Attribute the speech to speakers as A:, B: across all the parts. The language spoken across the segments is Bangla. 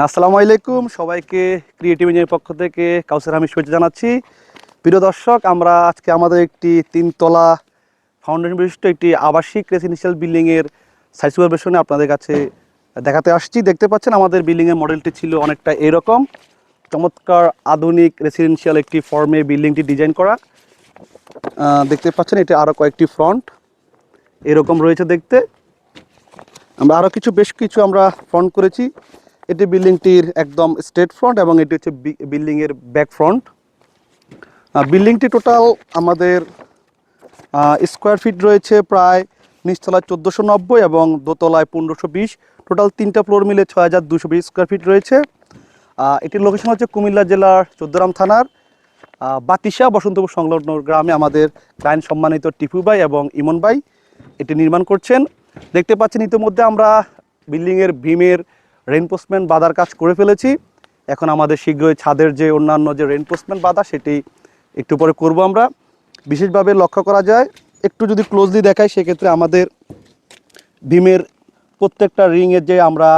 A: আসসালামু আলাইকুম সবাইকে ক্রিয়েটিভ ইঞ্জিনিয়ারিং পক্ষ থেকে কাউসার আমি শুভেচ্ছা জানাচ্ছি। প্রিয় দর্শক, আমরা আজকে আমাদের একটি 3 তলা ফাউন্ডেশন বিশিষ্ট একটি আবাসিক রেসিডেন্সিয়াল বিল্ডিংয়ের সাইট সুপারভিশনে আপনাদের কাছে দেখাতে আসছি। দেখতে পাচ্ছেন আমাদের বিল্ডিংয়ের মডেলটি ছিল অনেকটা এরকম চমৎকার আধুনিক রেসিডেন্সিয়াল একটি ফর্মে বিল্ডিংটি ডিজাইন করা। দেখতে পাচ্ছেন এটি আরও কয়েকটি ফ্রন্ট এরকম রয়েছে দেখতে। আমরা আরও বেশ কিছু আমরা ফ্রন্ট করেছি। এটি বিল্ডিংটির একদম স্ট্রেট ফ্রন্ট এবং এটি হচ্ছে বিল্ডিংয়ের ব্যাক ফ্রন্ট। বিল্ডিংটি টোটাল আমাদের স্কোয়ার ফিট রয়েছে প্রায় নিচতলায় 1490 এবং দোতলায় 1520, টোটাল 3টা ফ্লোর মিলে 6220 স্কোয়ার ফিট রয়েছে। এটির লোকেশন হচ্ছে কুমিল্লা জেলার চৌদ্দগ্রাম থানার বাতিশা বসন্তপুর সংলগ্ন গ্রামে আমাদের ক্লায়েন্ট সম্মানিত টিপু ভাই এবং ইমন ভাই এটি নির্মাণ করছেন। দেখতে পাচ্ছেন ইতিমধ্যে আমরা বিল্ডিংয়ের ভীমের রেইনফোর্সমেন্ট বাধার কাজ করে ফেলেছি। এখন আমাদের শীঘ্রই ছাদের যে অন্যান্য যে রেইনফোর্সমেন্ট বাধা সেটি একটু পরে করব। আমরা বিশেষভাবে লক্ষ্য করা যায়, একটু যদি ক্লোজলি দেখাই সেক্ষেত্রে আমাদের ভীমের প্রত্যেকটা রিংয়ের যে আমরা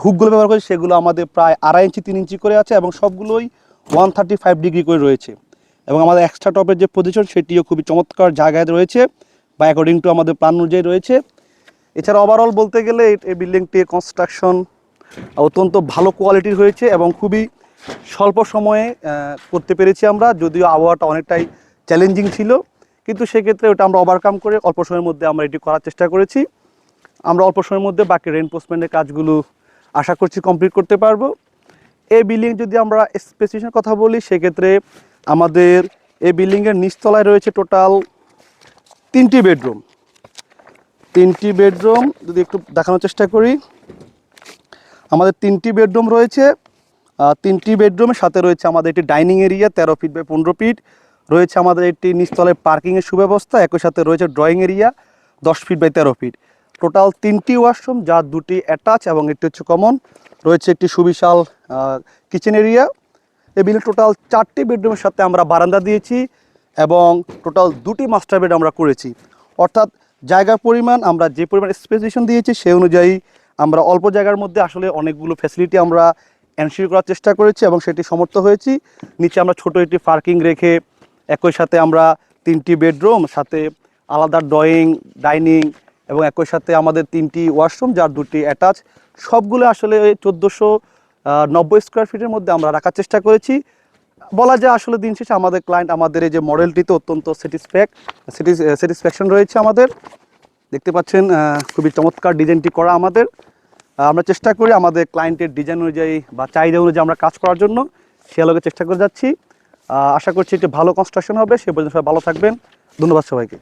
A: হুকগুলো ব্যবহার করি সেগুলো আমাদের প্রায় 2.5 ইঞ্চি 3 ইঞ্চি করে আছে এবং সবগুলোই 135 ডিগ্রি করে রয়েছে। এবং আমাদের এক্সট্রা টপের যে পজিশন সেটিও খুবই চমৎকার জায়গায় রয়েছে বা অ্যাকর্ডিং টু আমাদের প্ল্যান অনুযায়ী রয়েছে। এছাড়া ওভারঅল বলতে গেলে এই বিল্ডিংটির কনস্ট্রাকশন অত্যন্ত ভালো কোয়ালিটির হয়েছে এবং খুবই স্বল্প সময়ে করতে পেরেছি আমরা, যদিও আবহাওয়াটা অনেকটাই চ্যালেঞ্জিং ছিল, কিন্তু সেক্ষেত্রে ওটা আমরা ওভারকাম করে অল্প সময়ের মধ্যে আমরা এটি করার চেষ্টা করেছি। আমরা অল্প সময়ের মধ্যে বাকি রেইনফোর্সমেন্টের কাজগুলো আশা করছি কমপ্লিট করতে পারবো। এই বিল্ডিং যদি আমরা স্পেসিফিকেশনের কথা বলি সেক্ষেত্রে আমাদের এই বিল্ডিংয়ের নিচতলায় রয়েছে টোটাল 3টি বেডরুম। 3টি বেডরুম যদি একটু দেখানোর চেষ্টা করি, আমাদের 3টি বেডরুম রয়েছে। 3টি বেডরুমের সাথে রয়েছে আমাদের একটি dining area 13 feet by 15 feet, রয়েছে আমাদের একটি নিচতলায় পার্কিংয়ের সুব্যবস্থা, একই সাথে রয়েছে drawing area 10 feet by 13 feet. Total 3টি ওয়াশরুম, যার 2টি অ্যাটাচ এবং একটি হচ্ছে কমন। রয়েছে একটি সুবিশাল কিচেন এরিয়া। এই বিল্ডিং টোটাল 4টি বেডরুমের সাথে আমরা বারান্দা দিয়েছি এবং টোটাল 2টি মাস্টার বেড আমরা করেছি। অর্থাৎ জায়গার পরিমাণ আমরা যে পরিমাণ স্পেসিফিকেশন দিয়েছি সেই অনুযায়ী আমরা অল্প জায়গার মধ্যে আসলে অনেকগুলো ফ্যাসিলিটি আমরা এনশিওর করার চেষ্টা করেছি এবং সেটি সমর্থ হয়েছি। নিচে আমরা ছোটো একটি পার্কিং রেখে একই সাথে আমরা 3টি বেডরুম, সাথে আলাদা ড্রয়িং, ডাইনিং এবং একই সাথে আমাদের 3টি ওয়াশরুম, যার 2টি অ্যাটাচ, সবগুলো আসলে 1490 স্কোয়ার ফিটের মধ্যে আমরা রাখার চেষ্টা করেছি। বলা যায় আসলে দিন শেষে আমাদের ক্লায়েন্ট আমাদের এই যে মডেলটিতে অত্যন্ত স্যাটিসফ্যাকশন রয়েছে আমাদের। দেখতে পাচ্ছেন খুবই চমৎকার ডিজাইনটি করা আমাদের। আমরা চেষ্টা করি আমাদের ক্লায়েন্টের ডিজাইন অনুযায়ী বা চাহিদা অনুযায়ী আমরা কাজ করার জন্য সে আলোকে চেষ্টা করে যাচ্ছি। আশা করছি একটি ভালো কনস্ট্রাকশন হবে। সে পর্যন্ত সবাই ভালো থাকবেন। ধন্যবাদ সবাইকে।